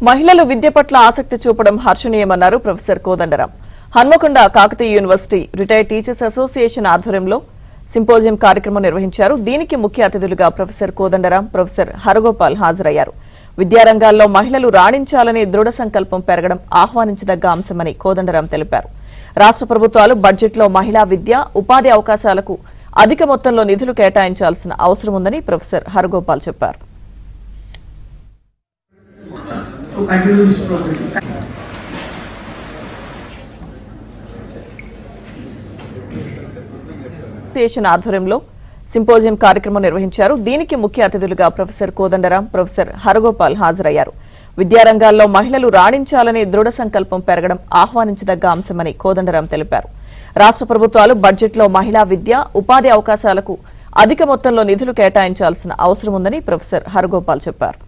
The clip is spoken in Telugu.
మహిళలు విద్య పట్ల ఆసక్తి చూపడం హర్షణీయమన్నారు professor Kodandaram. Hanamkonda Kakatiya university retired teachers association ఆధ్వర్యంలో సింపోజియం కార్యక్రమం నిర్వహించారు. దీనికి ముఖ్య అతిథులుగా ప్రొఫెసర్ కోదండరాం, ప్రొఫెసర్ హరగోపాల్ హాజరయ్యారు. విద్యారంగాల్లో మహిళలు రాణించాలనే దృఢ సంకల్పం పెరగడం ఆహ్వానించదగ్గ అంశమని కోదండరాం తెలిపారు. రాష్ట్ర ప్రభుత్వాలు బడ్జెట్లో మహిళా విద్య, ఉపాధి అవకాశాలకు అధిక మొత్తంలో నిధులు కేటాయించాల్సిన అవసరం ఉందని ప్రొఫెసర్ హరగోపాల్ చెప్పారు. ఆధ్వర్యంలో సింపోజియం కార్యక్రమం నిర్వహించారు. దీనికి ముఖ్య అతిథులుగా ప్రొఫెసర్ కోదండరాం, ప్రొఫెసర్ హరగోపాల్ హాజరయ్యారు. విద్యారంగాల్లో మహిళలు రాణించాలనే దృఢ సంకల్పం పెరగడం ఆహ్వానించదగ్గ అంశమని కోదండరాం తెలిపారు. రాష్ట్ర ప్రభుత్వాలు బడ్జెట్లో మహిళా విద్య, ఉపాధి అవకాశాలకు అధిక మొత్తంలో నిధులు కేటాయించాల్సిన అవసరం ఉందని ప్రొఫెసర్ హరగోపాల్ చెప్పారు.